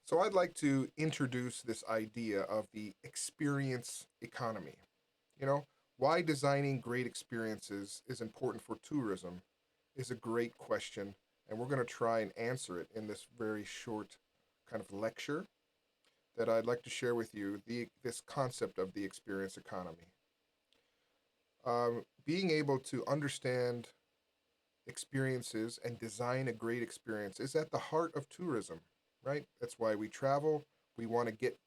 So I'd like to introduce this idea of the experience economy. You know, why designing great experiences is important for tourism is a great question, and we're going to try and answer it in this very short kind of lecture that I'd like to share with you this concept of the experience economy. Being able to understand experiences and design a great experience is at the heart of tourism, right? That's why we travel. We want to get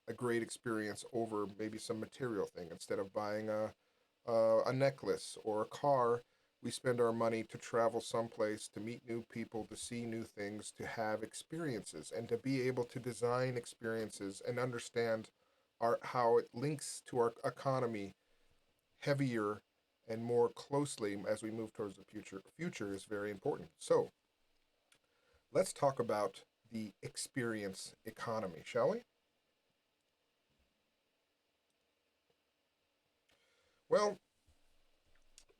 a great experience over maybe some material thing instead of buying a necklace or a car. We spend our money to travel someplace, to meet new people, to see new things, to have experiences, and to be able to design experiences and understand how it links to our economy heavier and more closely as we move towards the future is very important. So let's talk about the experience economy, shall we? Well,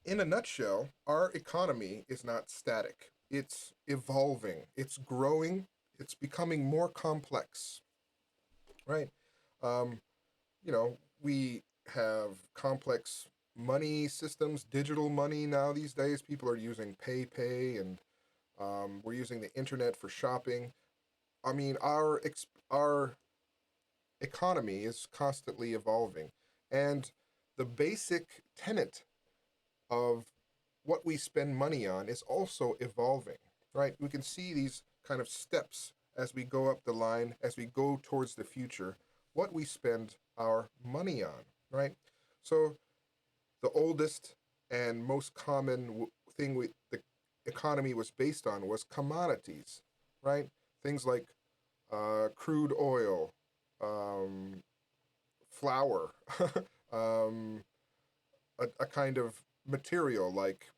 in a nutshell, our economy is not static. It's evolving, it's growing, it's becoming more complex, right? Um, we have complex money systems, digital money now these days. People are using PayPay, and we're using the internet for shopping. I mean, our economy is constantly evolving, and the basic tenet of what we spend money on is also evolving, right? We can see these kind of steps as we go up the line, as we go towards the future, what we spend our money on, right? So the oldest and most common thing the economy was based on was commodities, right? Things like crude oil, um, flour, um, a kind of material like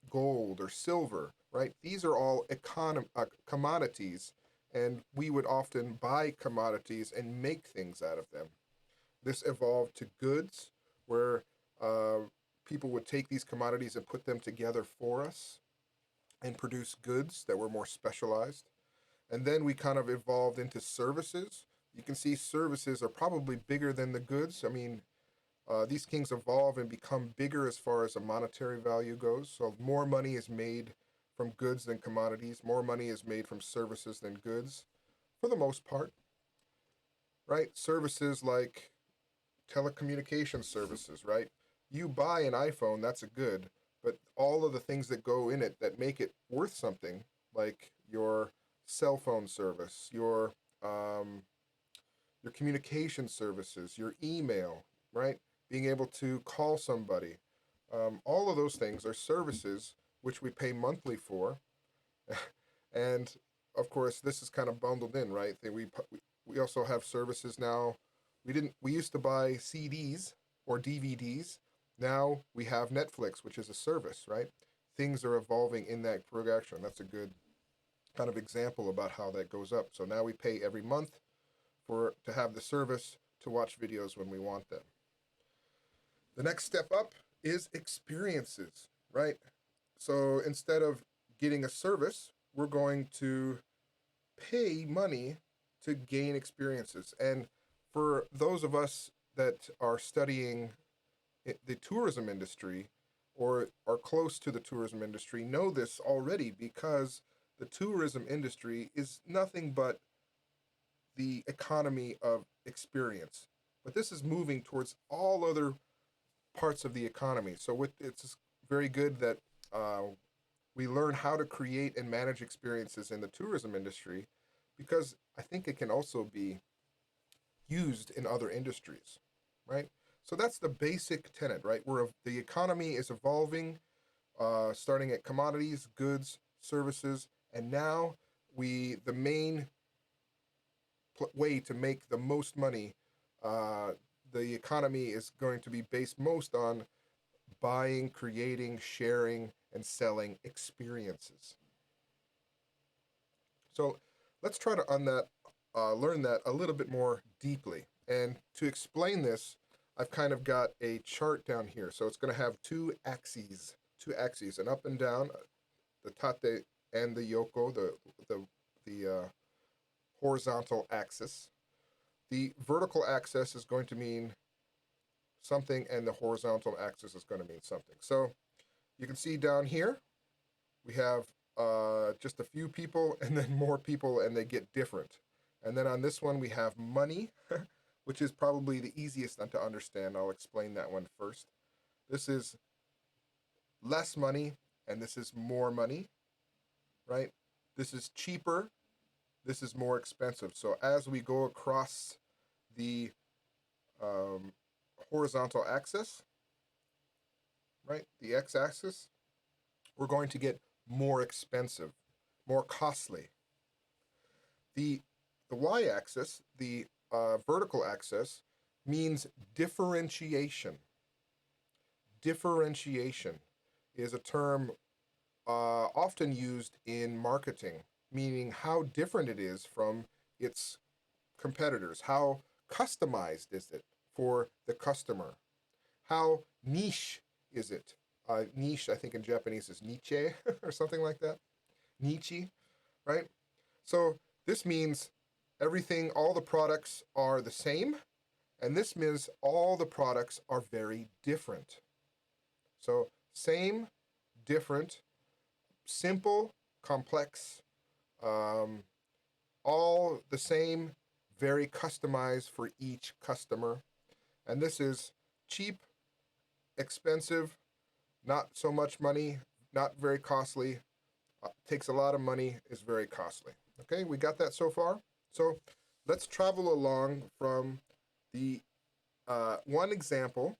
gold or silver, right? These are all commodities, and we would often buy commodities and make things out of them. This evolved to goods, where uh, people would take these commodities and put them together for us and produce goods that were more specialized. And then we kind of evolved into services. You can see services are probably bigger than the goods. I mean, these things evolve and become bigger as far as a monetary value goes. So more money is made from goods than commodities. More money is made from services than goods, for the most part, right? Services like telecommunication services, right? You buy an iPhone, that's a good, but all of the things that go in it that make it worth something, like your cell phone service, your communication services, your email, right? Being able to call somebody. All of those things are services which we pay monthly for. And of course, this is kind of bundled in, right? We also have services now. We used to buy CDs or DVDs. Now we have Netflix, which is a service, right? Things are evolving in that progression. That's a good kind of example about how that goes up. So now we pay every month for to have the service to watch videos when we want them. The next step up is experiences, right? So instead of getting a service, we're going to pay money to gain experiences. And for those of us that are studying the tourism industry or are close to the tourism industry know this already, because the tourism industry is nothing but the economy of experience. But this is moving towards all other parts of the economy. So it's very good that uh, we learn how to create and manage experiences in the tourism industry, because I think it can also be used in other industries, right? So that's the basic tenet, right? Where the economy is evolving, starting at commodities, goods, services, and now the main way to make the most money, uh, the economy is going to be based most on buying, creating, sharing, and selling experiences. So let's try to learn that a little bit more deeply. And to explain this, I've kind of got a chart down here. So it's going to have two axes, an up and down, the tate and the yoko, the horizontal axis. The vertical axis is going to mean something, and the horizontal axis is going to mean something. So you can see down here, we have just a few people and then more people, and they get different. And then on this one, we have money, which is probably the easiest one to understand. I'll explain that one first. This is less money, and this is more money, right? This is cheaper, this is more expensive. So as we go across the um, horizontal axis, right, the x-axis, we're going to get more expensive, more costly. The y-axis, the vertical axis, means differentiation. Differentiation is a term often used in marketing, meaning how different it is from its competitors. How customized is it for the customer? How niche is it? Niche, I think in Japanese is niche or something like that. Niche, right? So this means everything, all the products are the same, and this means all the products are very different. So same, different, simple, complex, um, all the same, very customized for each customer. And this is cheap, expensive, not so much money, not very costly, takes a lot of money, is very costly. Okay, we got that so far? So let's travel along from the one example,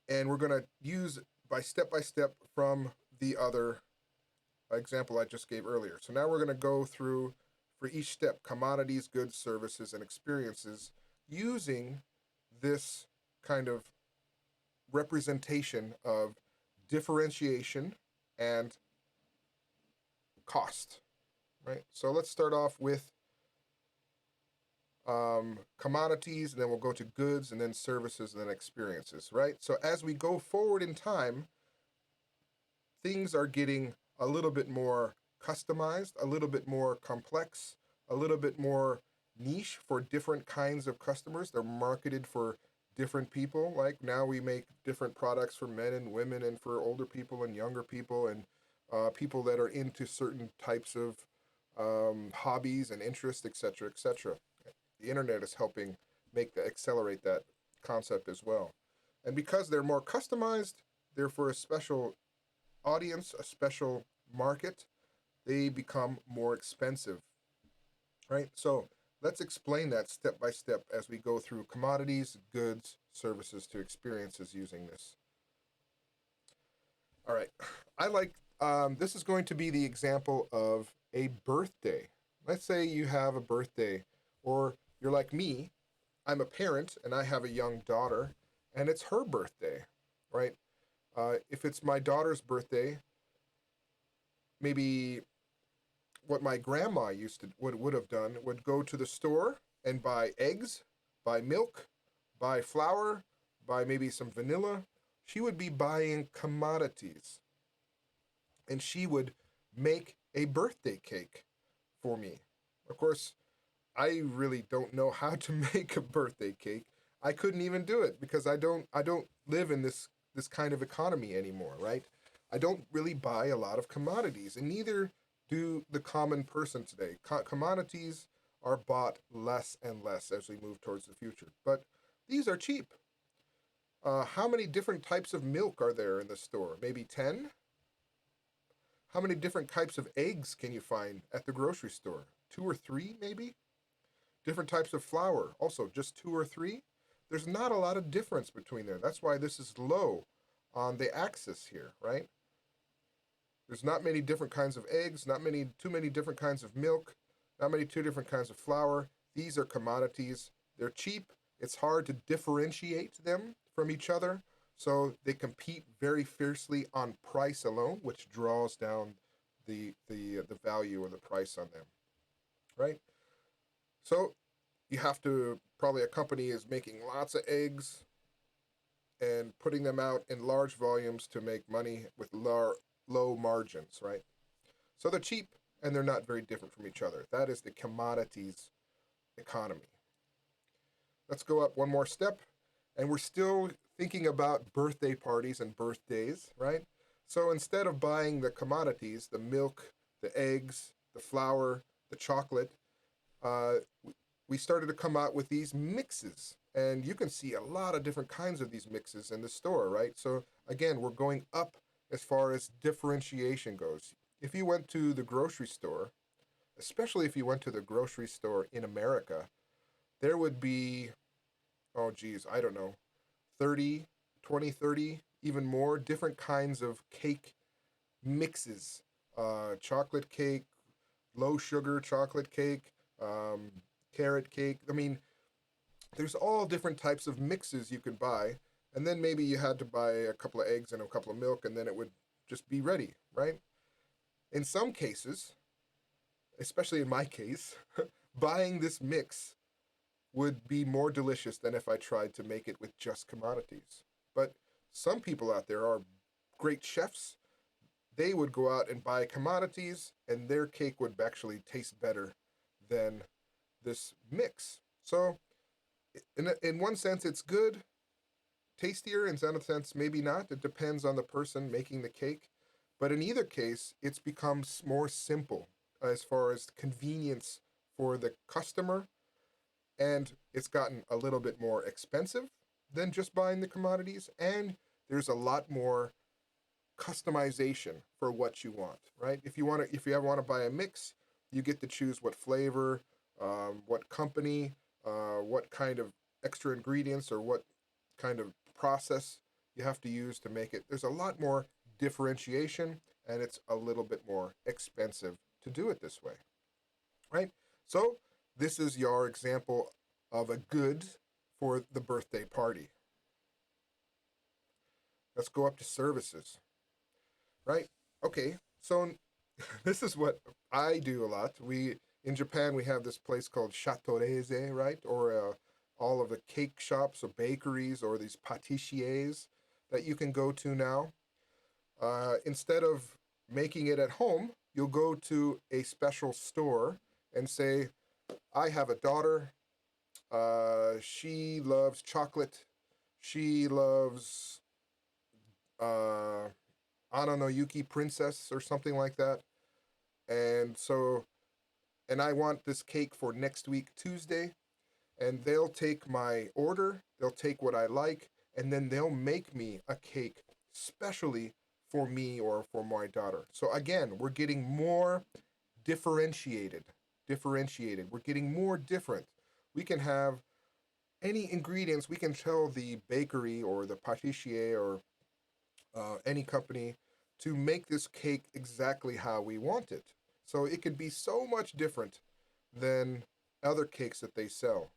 and we're going to use by step from the other example I just gave earlier. So now we're going to go through for each step commodities, goods, services, and experiences using this kind of representation of differentiation and cost, right? So let's start off with commodities, and then we'll go to goods, and then services, and then experiences, right? So as we go forward in time, things are getting a little bit more customized, a little bit more complex, a little bit more niche for different kinds of customers. They're marketed for different people. Like now we make different products for men and women and for older people and younger people and people that are into certain types of hobbies and interests, etc., etc. The internet is helping accelerate that concept as well. And because they're more customized, they're for a special audience, a special market, they become more expensive, right? So let's explain that step by step as we go through commodities, goods, services to experiences using this. All right, I like, this is going to be the example of a birthday. Let's say you have a birthday, or you're like me, I'm a parent and I have a young daughter, and it's her birthday, right? If it's my daughter's birthday, maybe what my grandma would have done would go to the store and buy eggs, buy milk, buy flour, buy maybe some vanilla. She would be buying commodities, and she would make a birthday cake for me. Of course, I really don't know how to make a birthday cake. I couldn't even do it because I don't live in this kind of economy anymore, right? I don't really buy a lot of commodities, and neither do the common person today. Commodities are bought less and less as we move towards the future, but these are cheap. How many different types of milk are there in the store? Maybe 10? How many different types of eggs can you find at the grocery store? Two or three, maybe? Different types of flour, also just two or three? There's not a lot of difference between there. That's why this is low on the axis here, right? There's not many different kinds of eggs, not many too many different kinds of milk, not many two different kinds of flour. These are commodities. They're cheap. It's hard to differentiate them from each other, so they compete very fiercely on price alone, which draws down the value or the price on them, right? So you have to, probably a company is making lots of eggs and putting them out in large volumes to make money with low margins, right? So they're cheap and they're not very different from each other. That is the commodities economy. Let's go up one more step, and we're still thinking about birthday parties and birthdays, right? So instead of buying the commodities, the milk, the eggs, the flour, the chocolate, uh, we started to come out with these mixes. And you can see a lot of different kinds of these mixes in the store, right? So again, we're going up as far as differentiation goes. If you went to the grocery store, especially if you went to the grocery store in America, there would be, oh geez, I don't know, 30, 20, 30, even more different kinds of cake mixes. Chocolate cake, low sugar chocolate cake, um, carrot cake. I mean, there's all different types of mixes you could buy. And then maybe you had to buy a couple of eggs and a couple of milk, and then it would just be ready, right? In some cases, especially in my case, buying this mix would be more delicious than if I tried to make it with just commodities. But some people out there are great chefs. They would go out and buy commodities, and their cake would actually taste better than this mix. So, in one sense, it's good, tastier. In another sense, maybe not. It depends on the person making the cake. But in either case, it's become more simple as far as convenience for the customer, and it's gotten a little bit more expensive than just buying the commodities, and there's a lot more customization for what you want, right? If you ever want to buy a mix, you get to choose what flavor, what company, what kind of extra ingredients, or what kind of process you have to use to make it. There's a lot more differentiation, and it's a little bit more expensive to do it this way, right? So this is your example of a good for the birthday party. Let's go up to services, right? Okay, so this is what I do a lot. We in Japan we have this place called Chateaurese, right? Or all of the cake shops or bakeries or these patissiers that you can go to now. Instead of making it at home, you'll go to a special store and say, "I have a daughter. She loves chocolate. She loves uh, Ana no Yuki Princess or something like that. And so, and I want this cake for next week, Tuesday. And they'll take my order, they'll take what I like, and then they'll make me a cake specially for me or for my daughter. So again, we're getting more differentiated. Differentiated. We're getting more different. We can have any ingredients, we can tell the bakery or the patissier or any company to make this cake exactly how we want it. So it could be so much different than other cakes that they sell.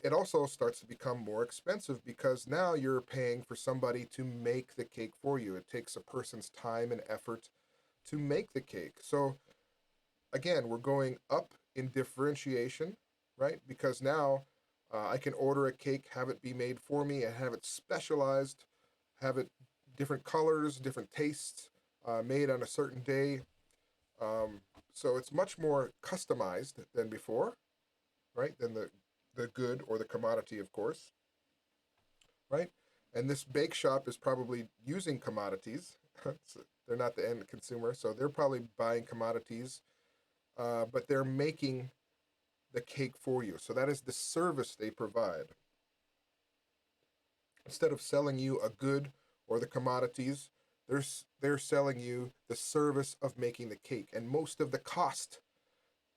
It also starts to become more expensive because now you're paying for somebody to make the cake for you. It takes a person's time and effort to make the cake. So again, we're going up in differentiation, right? Because now I can order a cake, have it be made for me, and have it specialized, have it different colors, different tastes, made on a certain day. Um, so it's much more customized than before, right? Than the good or the commodity, of course, right? And this bake shop is probably using commodities. So they're not the end consumer, so they're probably buying commodities, but they're making the cake for you. So that is the service they provide. Instead of selling you a good or the commodities, they're selling you the service of making the cake. And most of the cost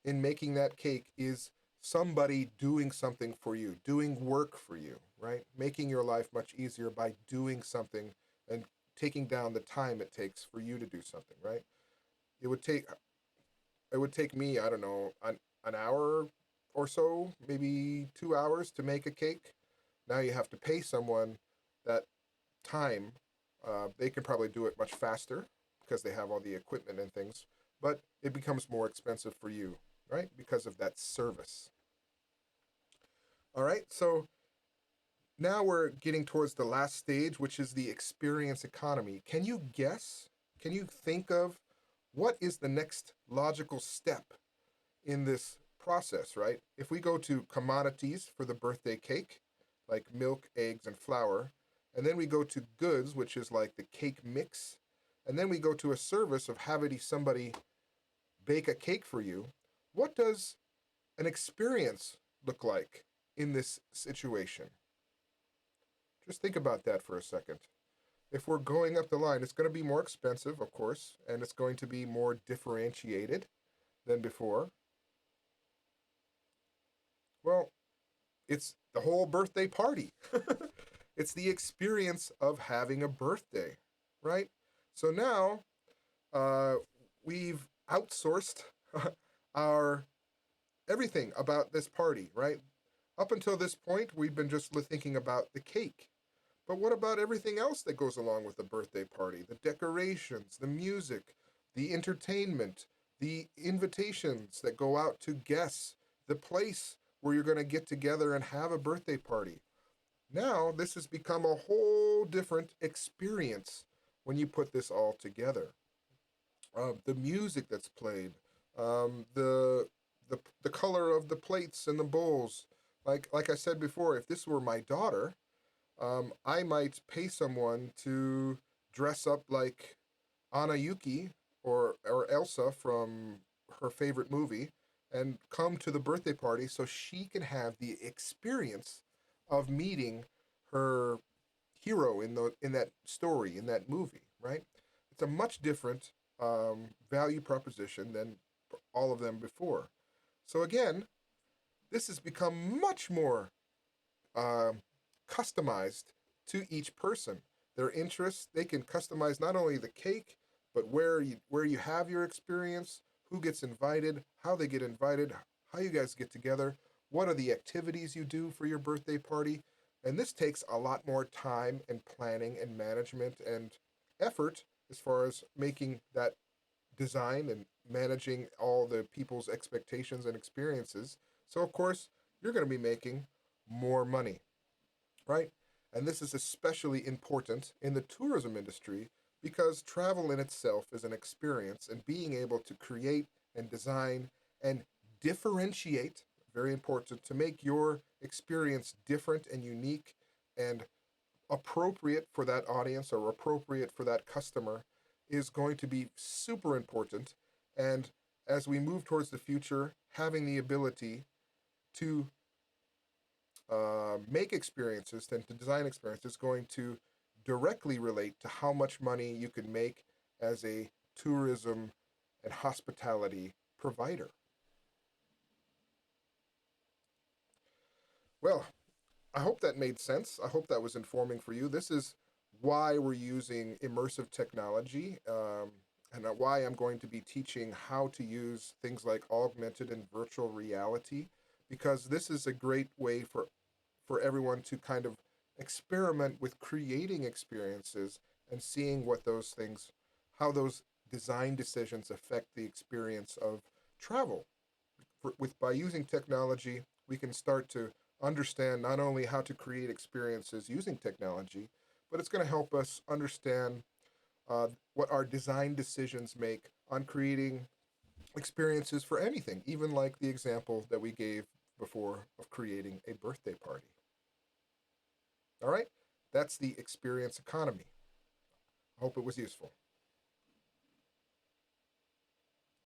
in making that cake is somebody doing something for you, doing work for you, right? Making your life much easier by doing something and taking down the time it takes for you to do something, right? It would take it would take me, I don't know, an hour or so, maybe 2 hours to make a cake. Now you have to pay someone that time. They can probably do it much faster because they have all the equipment and things, but it becomes more expensive for you, right? Because of that service. All right, so now we're getting towards the last stage, which is the experience economy. Can you guess? Can you think of what is the next logical step in this process, right? If we go to commodities for the birthday cake, like milk, eggs, and flour, and then we go to goods, which is like the cake mix, and then we go to a service of having somebody bake a cake for you, what does an experience look like in this situation? Just think about that for a second. If we're going up the line, it's going to be more expensive, of course, and it's going to be more differentiated than before. Well, it's the whole birthday party. It's the experience of having a birthday, right? So now uh, we've outsourced our everything about this party, right? Up until this point, we've been just thinking about the cake. But what about everything else that goes along with the birthday party? The decorations, the music, the entertainment, the invitations that go out to guests, the place where you're going to get together and have a birthday party. Now, this has become a whole different experience when you put this all together. The music that's played, the color of the plates and the bowls. Like I said before, if this were my daughter, I might pay someone to dress up like Anna Yuki or Elsa from her favorite movie and come to the birthday party so she can have the experience of meeting her hero in that story in that movie, right? It's a much different value proposition than all of them before. So again, this has become much more uh, customized to each person. Their interests, they can customize not only the cake, but where you have your experience, who gets invited, how they get invited, how you guys get together, what are the activities you do for your birthday party. And this takes a lot more time and planning and management and effort as far as making that design and managing all the people's expectations and experiences. So of course, you're going to be making more money, right? And this is especially important in the tourism industry because travel in itself is an experience, and being able to create and design and differentiate, very important, to make your experience different and unique and appropriate for that audience or appropriate for that customer is going to be super important. And as we move towards the future, having the ability to make experiences than to design experiences is going to directly relate to how much money you can make as a tourism and hospitality provider. Well, I hope that made sense. I hope that was informing for you. This is why we're using immersive technology, and why I'm going to be teaching how to use things like augmented and virtual reality, because this is a great way for everyone to kind of experiment with creating experiences and seeing what those things, how those design decisions affect the experience of travel. With by using technology, we can start to understand not only how to create experiences using technology, but it's going to help us understand what our design decisions make on creating experiences for anything, even like the example that we gave before of creating a birthday party. All right, that's the experience economy. I hope it was useful.